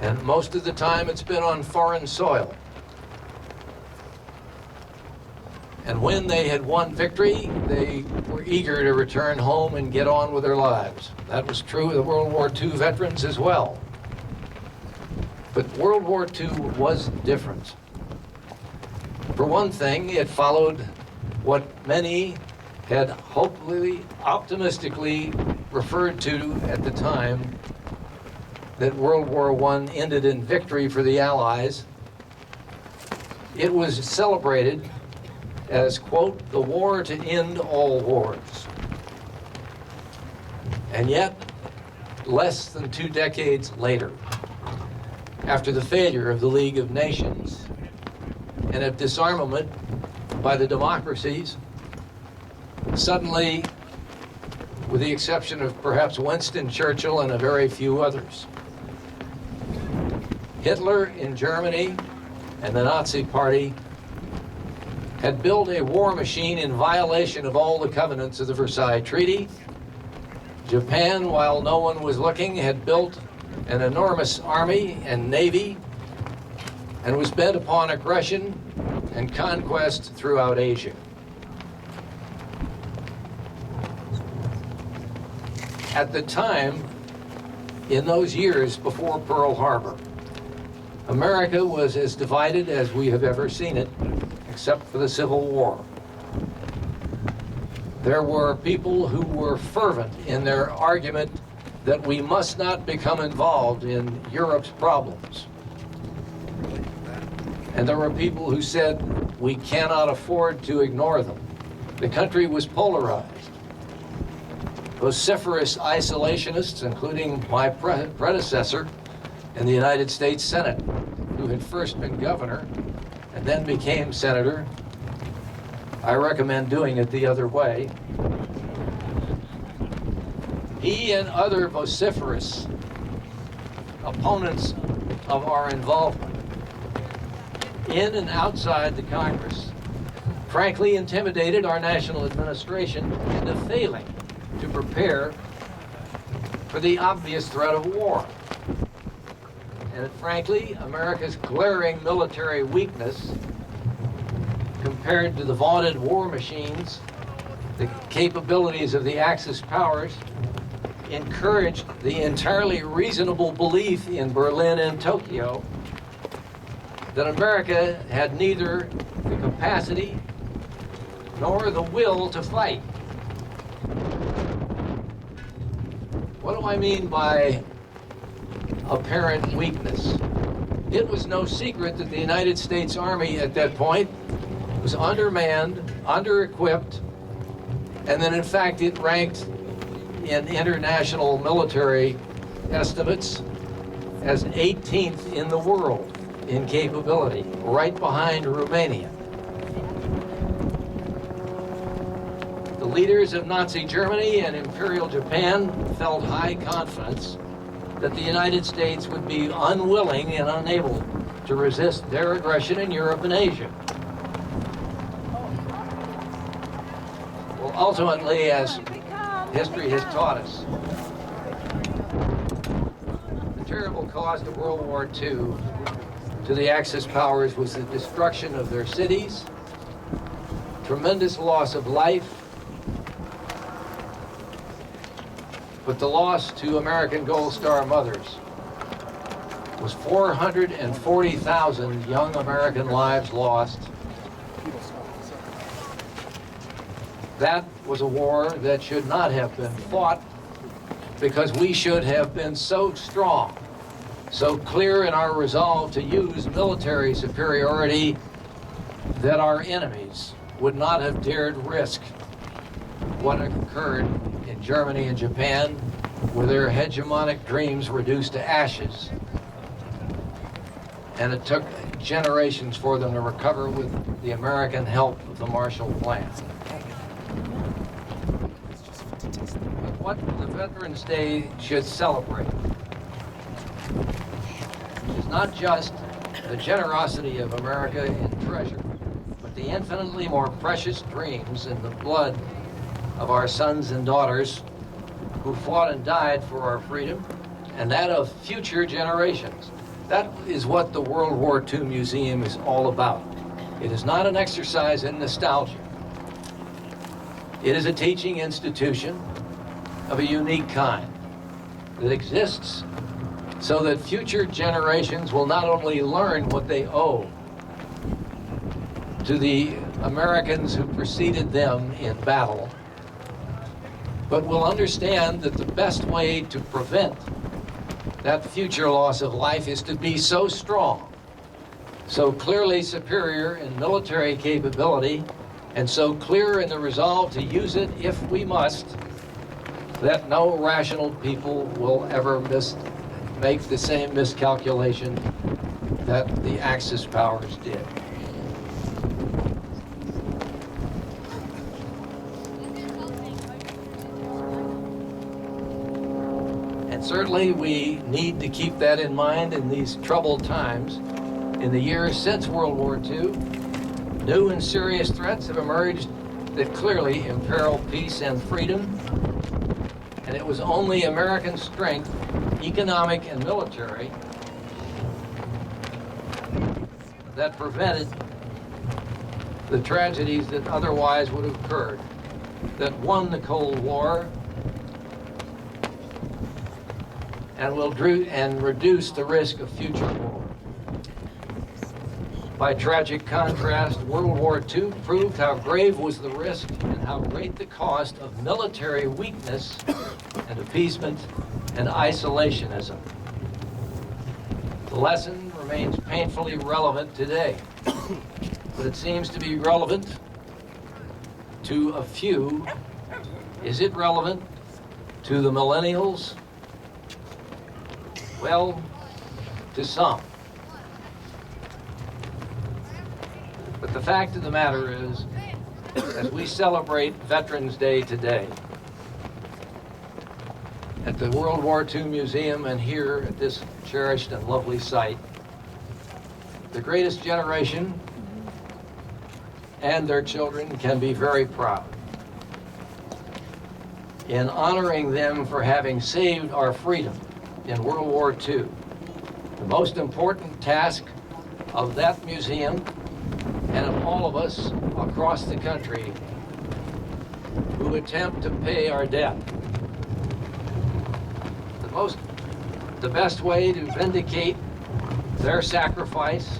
And most of the time it's been on foreign soil. And when they had won victory, they were eager to return home and get on with their lives. That was true of the World War II veterans as well. But World War II was different. For one thing, it followed what many had hopefully, optimistically referred to at the time, that World War I ended in victory for the Allies. It was celebrated as, quote, the war to end all wars. And yet, less than 2 decades later, after the failure of the League of Nations and of disarmament by the democracies, suddenly, with the exception of perhaps Winston Churchill and a very few others, Hitler in Germany and the Nazi Party had built a war machine in violation of all the covenants of the Versailles Treaty. Japan, while no one was looking, had built an enormous army and navy and was bent upon aggression and conquest throughout Asia. At the time, in those years before Pearl Harbor, America was as divided as we have ever seen it, except for the Civil War. There were people who were fervent in their argument that we must not become involved in Europe's problems. And there were people who said we cannot afford to ignore them. The country was polarized. Vociferous isolationists, including my predecessor in the United States Senate, who had first been governor and then became senator. I recommend doing it the other way. He and other vociferous opponents of our involvement in and outside the Congress frankly intimidated our national administration into failing to prepare for the obvious threat of war. And frankly, America's glaring military weakness compared to the vaunted war machines, the capabilities of the Axis powers, encouraged the entirely reasonable belief in Berlin and Tokyo that America had neither the capacity nor the will to fight. What do I mean by apparent weakness? It was no secret that the United States Army at that point was undermanned, under-equipped, and that in fact it ranked in international military estimates as 18th in the world in capability, right behind Romania. The leaders of Nazi Germany and Imperial Japan felt high confidence that the United States would be unwilling and unable to resist their aggression in Europe and Asia. Well, ultimately, as history has taught us, the terrible cost of World War II to the Axis powers was the destruction of their cities, tremendous loss of life, but the loss to American Gold Star mothers was 440,000 young American lives lost. That was a war that should not have been fought because we should have been so strong, so clear in our resolve to use military superiority that our enemies would not have dared risk what occurred in Germany and Japan, with their hegemonic dreams reduced to ashes. And it took generations for them to recover with the American help of the Marshall Plan. But what the Veterans Day should celebrate is not just the generosity of America in treasure, but the infinitely more precious dreams in the blood of our sons and daughters who fought and died for our freedom, and that of future generations. That is what the World War II Museum is all about. It is not an exercise in nostalgia. It is a teaching institution of a unique kind that exists so that future generations will not only learn what they owe to the Americans who preceded them in battle, but will understand that the best way to prevent that future loss of life is to be so strong, so clearly superior in military capability, and so clear in the resolve to use it if we must, that no rational people will ever make the same miscalculation that the Axis powers did. And certainly we need to keep that in mind in these troubled times. In the years since World War II, new and serious threats have emerged that clearly imperil peace and freedom. And it was only American strength, economic and military, that prevented the tragedies that otherwise would have occurred, that won the Cold War and will reduce the risk of future war. By tragic contrast, World War II proved how grave was the risk and how great the cost of military weakness and appeasement and isolationism. The lesson remains painfully relevant today, but it seems to be relevant to a few. Is it relevant to the millennials? Well, to some. But the fact of the matter is, as we celebrate Veterans Day today, at the World War II Museum and here at this cherished and lovely site, the greatest generation and their children can be very proud in honoring them for having saved our freedom in World War II. The most important task of that museum and of all of us across the country who attempt to pay our debt. The best way to vindicate their sacrifice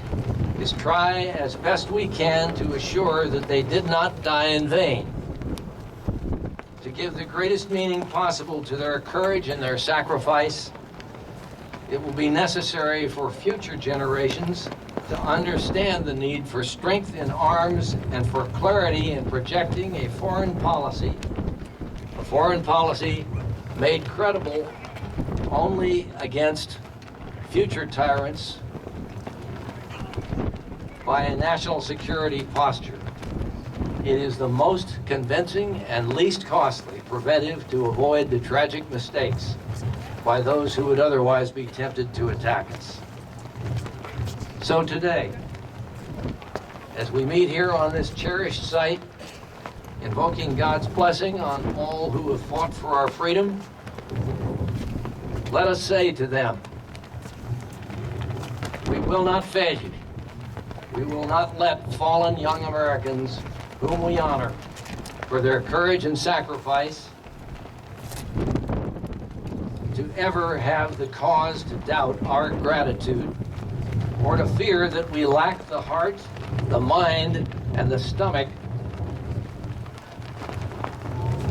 is try as best we can to assure that they did not die in vain. To give the greatest meaning possible to their courage and their sacrifice, it will be necessary for future generations to understand the need for strength in arms and for clarity in projecting a foreign policy made credible only against future tyrants by a national security posture. It is the most convincing and least costly preventive to avoid the tragic mistakes by those who would otherwise be tempted to attack us. So today, as we meet here on this cherished site, invoking God's blessing on all who have fought for our freedom, let us say to them, we will not fail you. We will not let fallen young Americans, whom we honor for their courage and sacrifice, to ever have the cause to doubt our gratitude or to fear that we lack the heart, the mind, and the stomach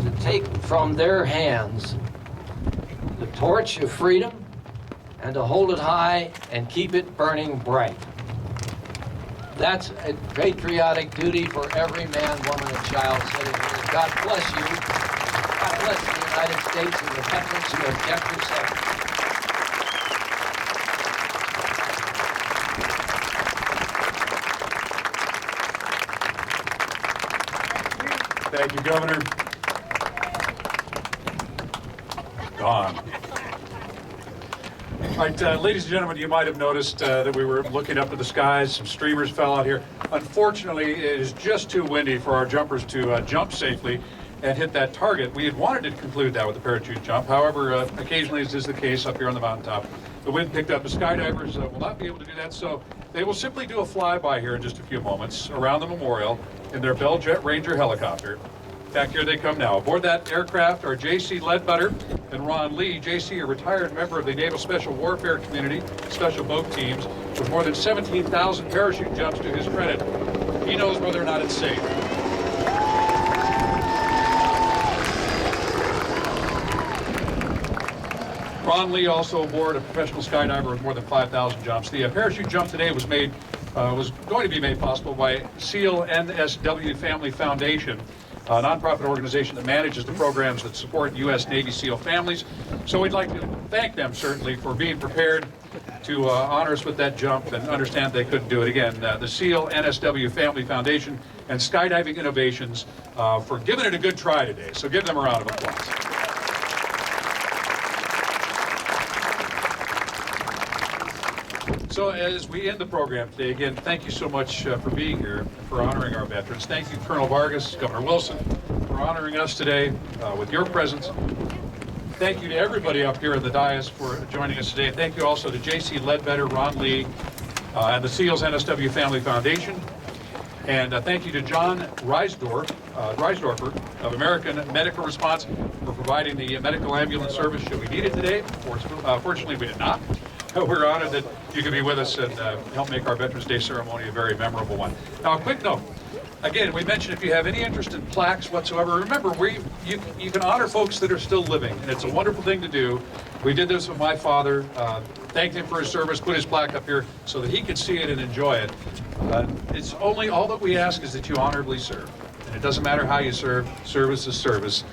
to take from their hands the torch of freedom and to hold it high and keep it burning bright. That's a patriotic duty for every man, woman, and child sitting here. God bless you. God bless the United States and the veterans who have kept her safe. Thank you, Governor. Gone. All right, ladies and gentlemen, you might have noticed that we were looking up to the skies. Some streamers fell out here. Unfortunately, it is just too windy for our jumpers to jump safely and hit that target. We had wanted to conclude that with a parachute jump. However, occasionally, as is the case up here on the mountaintop, the wind picked up. The skydivers will not be able to do that, so they will simply do a flyby here in just a few moments around the memorial in their Bell Jet Ranger helicopter. Back here they come now. Aboard that aircraft are J.C. Ledbetter and Ron Lee. J.C., a retired member of the Naval Special Warfare Community, Special Boat Teams, with more than 17,000 parachute jumps to his credit. He knows whether or not it's safe. Ron Lee, also aboard, a professional skydiver with more than 5,000 jumps. The parachute jump today was going to be made possible by SEAL NSW Family Foundation. a nonprofit organization that manages the programs that support U.S. Navy SEAL families. So we'd like to thank them, certainly, for being prepared to honor us with that jump and understand they couldn't do it again. The SEAL NSW Family Foundation and Skydiving Innovations for giving it a good try today. So give them a round of applause. So as we end the program today, again, thank you so much for being here and for honoring our veterans. Thank you, Colonel Vargas, Governor Wilson, for honoring us today with your presence. Thank you to everybody up here in the dais for joining us today. Thank you also to J.C. Ledbetter, Ron Lee, and the SEALs NSW Family Foundation. And thank you to John Reisdorfer of American Medical Response for providing the medical ambulance service should we need it today. Fortunately, we did not. We're honored that you can be with us and help make our Veterans Day ceremony a very memorable one. Now, a quick note. Again, we mentioned if you have any interest in plaques whatsoever, remember, you can honor folks that are still living, and it's a wonderful thing to do. We did this with my father, thanked him for his service, put his plaque up here so that he could see it and enjoy it. It's only, all that we ask is that you honorably serve. And it doesn't matter how you serve, service is service.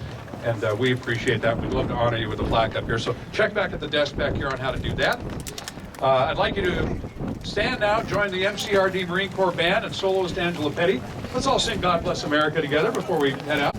And we appreciate that. We'd love to honor you with a plaque up here. So check back at the desk back here on how to do that. I'd like you to stand now, join the MCRD Marine Corps Band and soloist Angela Petty. Let's all sing God Bless America together before we head out.